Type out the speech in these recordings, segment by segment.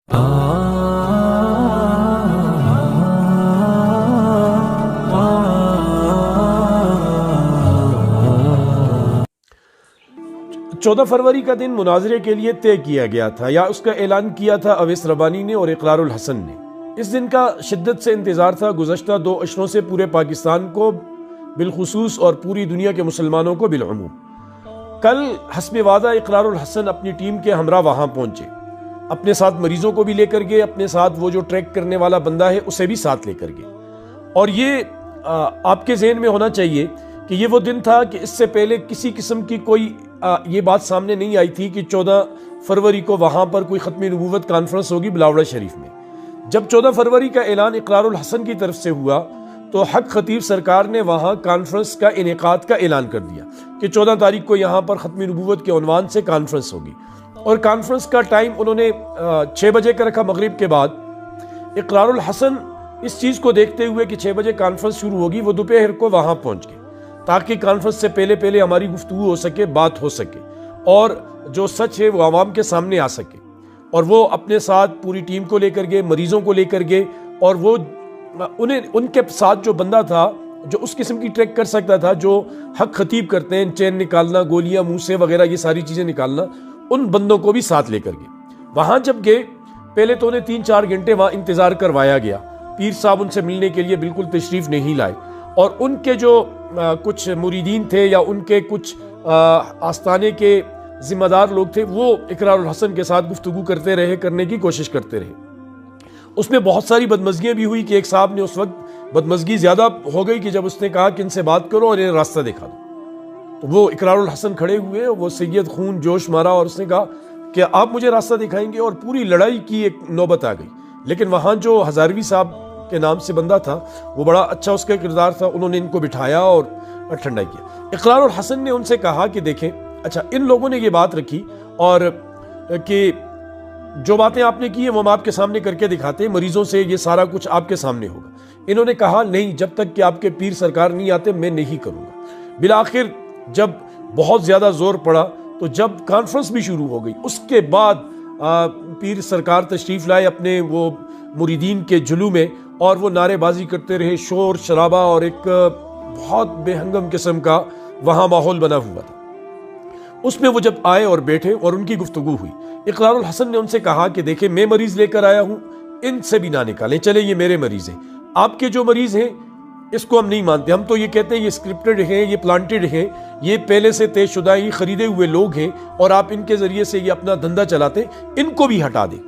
چودہ فروری کا دن مناظرے کے لیے طے کیا گیا تھا، یا اس کا اعلان کیا تھا اویس ربانی نے اور اقرار الحسن نے۔ اس دن کا شدت سے انتظار تھا گزشتہ 2 اشروں سے پورے پاکستان کو بالخصوص اور پوری دنیا کے مسلمانوں کو بالعموم۔ کل حسب وعدہ اقرار الحسن اپنی ٹیم کے ہمراہ وہاں پہنچے، اپنے ساتھ مریضوں کو بھی لے کر گئے، اپنے ساتھ وہ جو ٹریک کرنے والا بندہ ہے اسے بھی ساتھ لے کر گئے۔ اور یہ آپ کے ذہن میں ہونا چاہیے کہ یہ وہ دن تھا کہ اس سے پہلے کسی قسم کی کوئی یہ بات سامنے نہیں آئی تھی کہ 14 فروری کو وہاں پر کوئی ختم نبوت کانفرنس ہوگی بلاوڑا شریف میں۔ جب 14 فروری کا اعلان اقرار الحسن کی طرف سے ہوا تو حق خطیب سرکار نے وہاں کانفرنس کا انعقاد کا اعلان کر دیا کہ 14 تاریخ کو یہاں پر ختم نبوت کے عنوان سے کانفرنس ہوگی، اور کانفرنس کا ٹائم انہوں نے 6 بجے کا رکھا مغرب کے بعد۔ اقرار الحسن اس چیز کو دیکھتے ہوئے کہ 6 بجے کانفرنس شروع ہوگی، وہ دوپہر کو وہاں پہنچ گئے تاکہ کانفرنس سے پہلے ہماری گفتگو ہو سکے، بات ہو سکے، اور جو سچ ہے وہ عوام کے سامنے آ سکے۔ اور وہ اپنے ساتھ پوری ٹیم کو لے کر گئے، مریضوں کو لے کر گئے، اور وہ ان کے ساتھ جو بندہ تھا جو اس قسم کی ٹریک کر سکتا تھا جو حق خطیب کرتے ہیں، چین نکالنا، گولیاں منہ سے وغیرہ یہ ساری چیزیں نکالنا، ان بندوں کو بھی ساتھ لے کر گئے۔ وہاں جب گئے پہلے تو انہیں 3-4 گھنٹے وہاں انتظار کروایا گیا، پیر صاحب ان سے ملنے کے لیے بالکل تشریف نہیں لائے، اور ان کے جو کچھ مریدین تھے یا ان کے کچھ آستانے کے ذمہ دار لوگ تھے وہ اقرار الحسن کے ساتھ گفتگو کرنے کی کوشش کرتے رہے۔ اس میں بہت ساری بدمزگیاں بھی ہوئی کہ ایک صاحب نے اس وقت بدمزگی زیادہ ہو گئی کہ جب اس نے کہا کہ ان سے بات کرو اور انہیں راستہ دکھا دو، تو وہ اقرار الحسن کھڑے ہوئے، وہ سید خون جوش مارا اور اس نے کہا کہ آپ مجھے راستہ دکھائیں گے، اور پوری لڑائی کی ایک نوبت آ گئی۔ لیکن وہاں جو ہزاروی صاحب کے نام سے بندہ تھا وہ بڑا اچھا اس کا کردار تھا، انہوں نے ان کو بٹھایا اور ٹھنڈا کیا۔ اقرار الحسن نے ان سے کہا کہ دیکھیں، اچھا ان لوگوں نے یہ بات رکھی اور کہ جو باتیں آپ نے کی ہیں وہ ہم آپ کے سامنے کر کے دکھاتے ہیں، مریضوں سے یہ سارا کچھ آپ کے سامنے ہوگا۔ انہوں نے کہا نہیں، جب تک کہ آپ کے پیر سرکار نہیں آتے میں نہیں کروں گا۔ بالآخر جب بہت زیادہ زور پڑا تو جب کانفرنس بھی شروع ہو گئی، اس کے بعد پیر سرکار تشریف لائے اپنے وہ مریدین کے جلو میں، اور وہ نعرے بازی کرتے رہے، شور شرابہ اور ایک بہت بے ہنگم قسم کا وہاں ماحول بنا ہوا تھا۔ اس میں وہ جب آئے اور بیٹھے اور ان کی گفتگو ہوئی، اقرار الحسن نے ان سے کہا کہ دیکھیں میں مریض لے کر آیا ہوں، ان سے بھی نہ نکالیں، چلے یہ میرے مریض ہیں، آپ کے جو مریض ہیں اس کو ہم نہیں مانتے، ہم تو یہ کہتے ہیں یہ اسکرپٹڈ ہیں، یہ پلانٹڈ ہیں، یہ پہلے سے طے شدہ ہی خریدے ہوئے لوگ ہیں، اور آپ ان کے ذریعے سے یہ اپنا دھندا چلاتے ہیں، ان کو بھی ہٹا دیں۔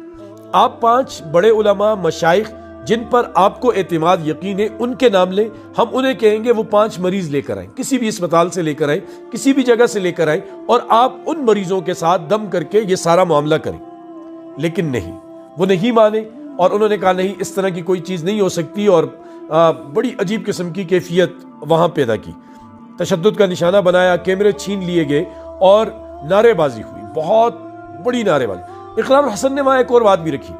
آپ 5 بڑے علماء مشائخ جن پر آپ کو اعتماد یقین ہے ان کے نام لیں، ہم انہیں کہیں گے وہ 5 مریض لے کر آئیں، کسی بھی اسپتال سے لے کر آئیں، کسی بھی جگہ سے لے کر آئیں، اور آپ ان مریضوں کے ساتھ دم کر کے یہ سارا معاملہ کریں۔ لیکن نہیں، وہ نہیں مانے، اور انہوں نے کہا نہیں، اس طرح کی کوئی چیز نہیں ہو سکتی، اور بڑی عجیب قسم کی کیفیت وہاں پیدا کی، تشدد کا نشانہ بنایا، کیمرے چھین لیے گئے اور نعرے بازی ہوئی، بہت بڑی نعرے بازی۔ اقرار الحسن نے وہاں ایک اور بات بھی رکھی،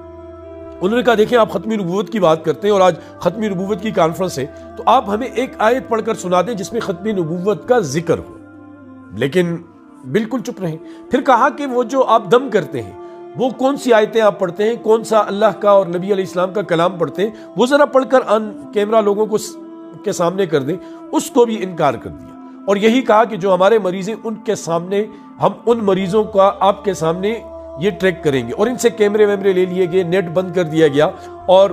انہوں نے کہا دیکھیں آپ ختم نبوت کی بات کرتے ہیں اور آج ختم نبوت کی کانفرنس ہے، تو آپ ہمیں ایک آیت پڑھ کر سنا دیں جس میں ختم نبوت کا ذکر ہو۔ لیکن بالکل چپ رہے۔ پھر کہا کہ وہ جو آپ دم کرتے ہیں وہ کون سی آیتیں آپ پڑھتے ہیں، کون سا اللہ کا اور نبی علیہ السلام کا کلام پڑھتے ہیں، وہ ذرا پڑھ کر کیمرہ لوگوں کو کے سامنے کر دیں۔ اس کو بھی انکار کر دیا، اور یہی کہا کہ جو ہمارے مریض ہیں ان کے سامنے ہم ان مریضوں کا آپ کے سامنے یہ ٹریک کریں گے، اور ان سے کیمرے ویمرے لے لیے گئے، نیٹ بند کر دیا گیا، اور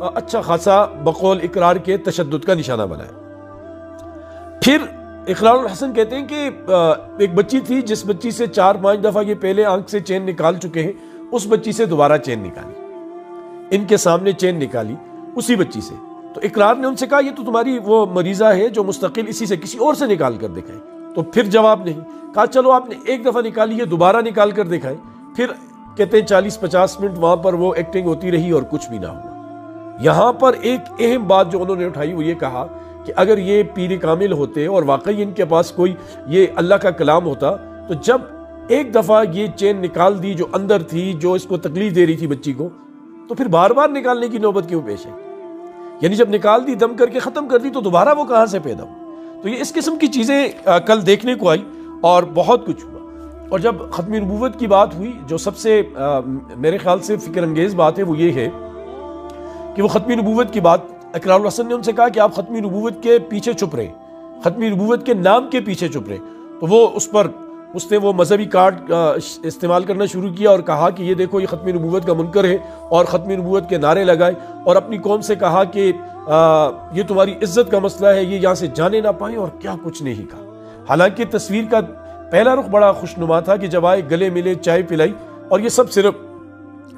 اچھا خاصا بقول اقرار کے تشدد کا نشانہ بنایا۔ پھر اقرار الحسن کہتے ہیں کہ ایک بچی تھی جس بچی سے 4-5 دفعہ یہ پہلے آنکھ سے چین نکال چکے ہیں، اس بچی سے دوبارہ چین نکالی، ان کے سامنے چین نکالی اسی بچی سے۔ تو اقرار نے ان سے کہا یہ تو تمہاری وہ مریضہ ہے جو مستقل اسی سے کسی اور سے نکال کر دکھائے، تو پھر جواب نہیں۔ کہا چلو آپ نے ایک دفعہ نکالی ہے، دوبارہ نکال کر دکھائے۔ پھر کہتے ہیں 40-50 منٹ وہاں پر وہ ایکٹنگ ہوتی رہی اور کچھ بھی نہ ہوا۔ یہاں پر ایک اہم بات جو انہوں نے اٹھائی وہ یہ کہا کہ اگر یہ پیر کامل ہوتے اور واقعی ان کے پاس کوئی یہ اللہ کا کلام ہوتا، تو جب ایک دفعہ یہ چین نکال دی جو اندر تھی، جو اس کو تکلیف دے رہی تھی بچی کو، تو پھر بار بار نکالنے کی نوبت کیوں پیش ہے؟ یعنی جب نکال دی، دم کر کے ختم کر دی، تو دوبارہ وہ کہاں سے پیدا ہو؟ تو یہ اس قسم کی چیزیں کل دیکھنے کو آئی اور بہت کچھ ہوا۔ اور جب ختم نبوت کی بات ہوئی، جو سب سے میرے خیال سے فکر انگیز بات ہے وہ یہ ہے کہ وہ ختم نبوت کی بات اقرار الحسن نے ان سے کہا کہ آپ ختم نبوت کے پیچھے چھپ رہے، ختم نبوت کے نام کے پیچھے چھپ رہے. تو وہ اس نے وہ مذہبی کارڈ استعمال کرنا شروع کیا اور کہا کہ یہ دیکھو یہ ختم نبوت کا منکر ہے، اور ختم نبوت کے نعرے لگائے اور اپنی قوم سے کہا کہ یہ تمہاری عزت کا مسئلہ ہے، یہ یہاں سے جانے نہ پائیں، اور کیا کچھ نہیں کہا. حالانکہ تصویر کا پہلا رخ بڑا خوشنما تھا کہ جب آئے گلے ملے چائے پلائی، اور یہ سب صرف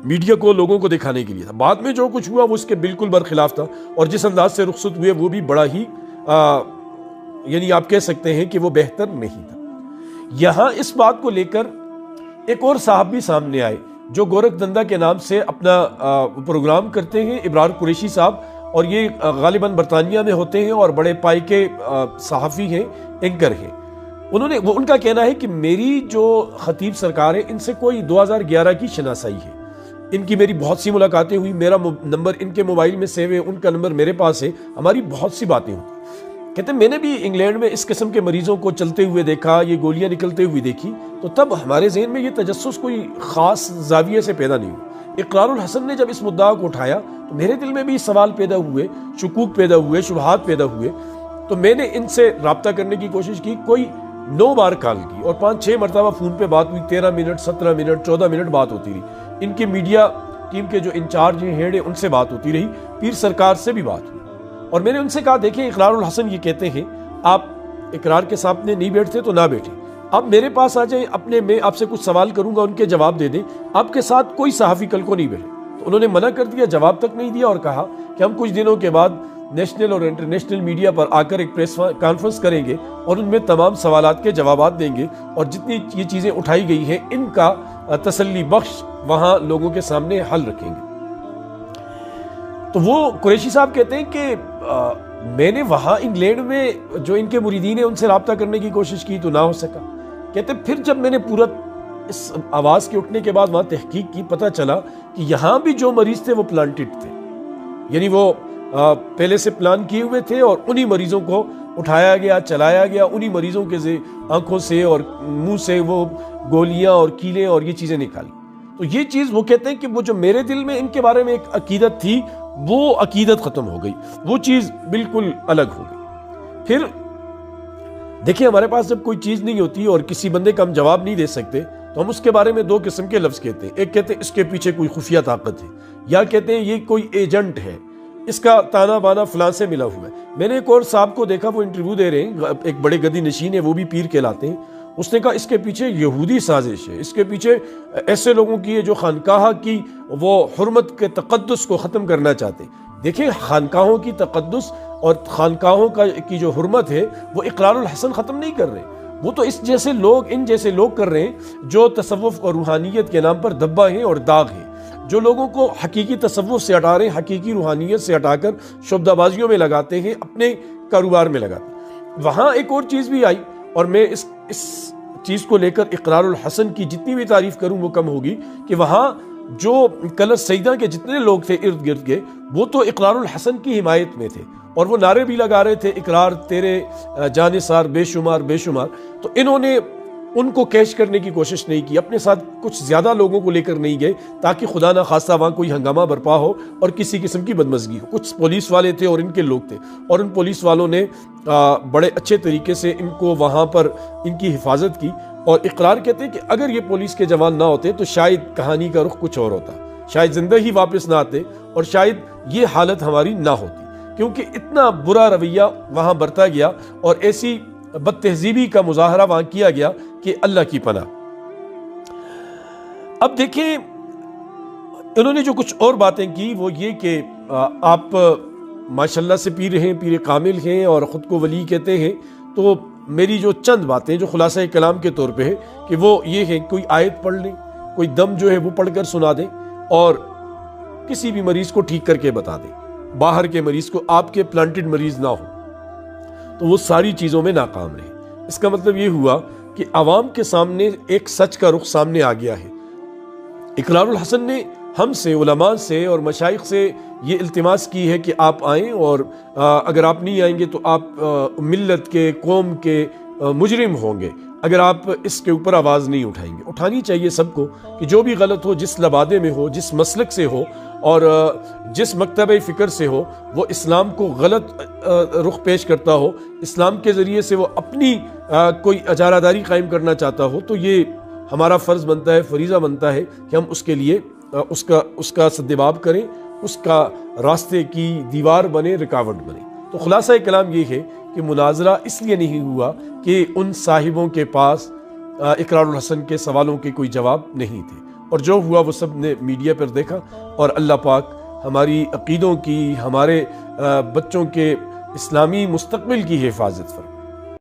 میڈیا کو لوگوں کو دکھانے کے لیے تھا. بعد میں جو کچھ ہوا وہ اس کے بالکل برخلاف تھا، اور جس انداز سے رخصت ہوئے وہ بھی بڑا ہی یعنی آپ کہہ سکتے ہیں کہ وہ بہتر نہیں تھا. یہاں اس بات کو لے کر ایک اور صاحب بھی سامنے آئے جو گورکھ دندا کے نام سے اپنا پروگرام کرتے ہیں، ابرار قریشی صاحب، اور یہ غالباً برطانیہ میں ہوتے ہیں اور بڑے پائی کے صحافی ہیں، اینکر ہیں. ان کا کہنا ہے کہ میری جو خطیب سرکار ہے ان سے کوئی 2011 کی شناسائی ہے، ان کی میری بہت سی ملاقاتیں ہوئی، میرا نمبر ان کے موبائل میں سیو ہے، ان کا نمبر میرے پاس ہے، ہماری بہت سی باتیں ہوتی. کہتے ہیں میں نے بھی انگلینڈ میں اس قسم کے مریضوں کو چلتے ہوئے دیکھا، یہ گولیاں نکلتے ہوئے دیکھی، تو تب ہمارے ذہن میں یہ تجسس کوئی خاص زاویے سے پیدا نہیں ہوئی. اقرار الحسن نے جب اس مدعا کو اٹھایا تو میرے دل میں بھی سوال پیدا ہوئے، شکوک پیدا ہوئے، شبہات پیدا ہوئے. تو میں نے ان سے رابطہ کرنے کی کوشش کی، کوئی 9 بار کال کی اور 5-6 مرتبہ فون پہ بات ہوئی، 13 منٹ 17 منٹ 14 منٹ بات ہوتی رہی. ان کے میڈیا ٹیم کے جو انچارج ہیں، ہیڈ ہیں، ان سے بات ہوتی رہی، پیر سرکار سے بھی بات ہوئی. اور میں نے ان سے کہا دیکھیں اقرار الحسن یہ کہتے ہیں آپ اقرار کے سامنے نہیں بیٹھتے تو نہ بیٹھیں، آپ میرے پاس آ جائیں، میں آپ سے کچھ سوال کروں گا، ان کے جواب دے دیں، آپ کے ساتھ کوئی صحافی کل کو نہیں بیٹھے. تو انہوں نے منع کر دیا، جواب تک نہیں دیا، اور کہا کہ ہم کچھ دنوں کے بعد نیشنل اور انٹرنیشنل میڈیا پر آ کر ایک پریس کانفرنس کریں گے اور ان میں تمام سوالات کے جوابات دیں گے، اور جتنی یہ چیزیں اٹھائی گئی ہیں ان کا تسلی بخش وہاں لوگوں کے سامنے حل رکھیں گے. تو وہ قریشی صاحب کہتے ہیں کہ میں نے وہاں انگلینڈ میں جو ان کے مریدین ہیں ان سے رابطہ کرنے کی کوشش کی تو نہ ہو سکا. کہتے پھر جب میں نے پورا اس آواز کے اٹھنے کے بعد وہاں تحقیق کی، پتہ چلا کہ یہاں بھی جو مریض تھے وہ پلانٹڈ تھے، یعنی وہ پہلے سے پلان کیے ہوئے تھے، اور انہی مریضوں کو اٹھایا گیا، چلایا گیا، انہی مریضوں کے آنکھوں سے اور منہ سے وہ گولیاں اور کیلیں اور یہ چیزیں نکالی. تو یہ چیز وہ کہتے ہیں کہ وہ جو میرے دل میں ان کے بارے میں ایک عقیدت تھی وہ عقیدت ختم ہو گئی، وہ چیز بالکل الگ ہو گئی. پھر دیکھیں ہمارے پاس جب کوئی چیز نہیں ہوتی اور کسی بندے کا ہم جواب نہیں دے سکتے تو ہم اس کے بارے میں 2 قسم کے لفظ کہتے ہیں. ایک کہتے ہیں اس کے پیچھے کوئی خفیہ طاقت ہے، یا کہتے ہیں یہ کوئی ایجنٹ ہے، اس کا تانا بانا فلاں سے ملا ہوا ہے. میں نے ایک اور صاحب کو دیکھا، وہ انٹرویو دے رہے ہیں، ایک بڑے گدی نشین ہے، وہ بھی پیر کہلاتے ہیں. اس نے کہا اس کے پیچھے یہودی سازش ہے، اس کے پیچھے ایسے لوگوں کی ہے جو خانقاہ کی وہ حرمت کے تقدس کو ختم کرنا چاہتے ہیں. دیکھیں خانقاہوں کی تقدس اور خانقاہوں کی جو حرمت ہے وہ اقرار الحسن ختم نہیں کر رہے، وہ تو ان جیسے لوگ کر رہے ہیں جو تصوف اور روحانیت کے نام پر دبا ہیں اور داغ ہیں، جو لوگوں کو حقیقی تصوف سے ہٹا رہے ہیں، حقیقی روحانیت سے ہٹا کر شعبدہ بازیوں میں لگاتے ہیں، اپنے کاروبار میں لگاتے ہیں. وہاں ایک اور چیز بھی آئی، اور میں اس چیز کو لے کر اقرار الحسن کی جتنی بھی تعریف کروں وہ کم ہوگی، کہ وہاں جو کلش سیدہ کے جتنے لوگ تھے ارد گرد کے، وہ تو اقرار الحسن کی حمایت میں تھے، اور وہ نعرے بھی لگا رہے تھے اقرار تیرے جانثار بے شمار بے شمار. تو انہوں نے ان کو کیش کرنے کی کوشش نہیں کی، اپنے ساتھ کچھ زیادہ لوگوں کو لے کر نہیں گئے تاکہ خدا نہ خواستہ وہاں کوئی ہنگامہ برپا ہو اور کسی قسم کی بدمزگی ہو. کچھ پولیس والے تھے اور ان کے لوگ تھے، اور ان پولیس والوں نے بڑے اچھے طریقے سے ان کو وہاں پر ان کی حفاظت کی. اور اقرار کہتے ہیں کہ اگر یہ پولیس کے جوان نہ ہوتے تو شاید کہانی کا رخ کچھ اور ہوتا، شاید زندہ ہی واپس نہ آتے، اور شاید یہ حالت ہماری نہ ہوتی، کیونکہ اتنا برا رویہ وہاں برتا گیا اور ایسی بد تہذیبی کا مظاہرہ وہاں کیا گیا کہ اللہ کی پناہ. اب دیکھیں انہوں نے جو کچھ اور باتیں کی وہ یہ کہ آپ ماشاءاللہ سے پیر ہیں، پیر کامل ہیں اور خود کو ولی کہتے ہیں. تو میری جو چند باتیں جو خلاصہ کلام کے طور پہ ہے کہ وہ یہ ہے، کوئی آیت پڑھ لیں، کوئی دم جو ہے وہ پڑھ کر سنا دیں، اور کسی بھی مریض کو ٹھیک کر کے بتا دیں، باہر کے مریض کو، آپ کے پلانٹڈ مریض نہ ہو، تو وہ ساری چیزوں میں ناکام رہے. اس کا مطلب یہ ہوا کہ عوام کے سامنے ایک سچ کا رخ سامنے آ گیا ہے. اقرار الحسن نے ہم سے، علماء سے اور مشائخ سے یہ التماس کی ہے کہ آپ آئیں، اور اگر آپ نہیں آئیں گے تو آپ ملت کے، قوم کے مجرم ہوں گے، اگر آپ اس کے اوپر آواز نہیں اٹھائیں گے. اٹھانی چاہیے سب کو کہ جو بھی غلط ہو، جس لبادے میں ہو، جس مسلک سے ہو اور جس مکتبہ فکر سے ہو، وہ اسلام کو غلط رخ پیش کرتا ہو، اسلام کے ذریعے سے وہ اپنی کوئی اجارہ داری قائم کرنا چاہتا ہو، تو یہ ہمارا فرض بنتا ہے، فریضہ بنتا ہے کہ ہم اس کے لیے اس کا سدباب کریں، اس کا راستے کی دیوار بنے، رکاوٹ بنے. تو خلاصہ کلام یہ ہے کہ مناظرہ اس لیے نہیں ہوا کہ ان صاحبوں کے پاس اقرار الحسن کے سوالوں کے کوئی جواب نہیں تھے، اور جو ہوا وہ سب نے میڈیا پر دیکھا. اور اللہ پاک ہماری عقیدوں کی، ہمارے بچوں کے اسلامی مستقبل کی حفاظت فرمائے.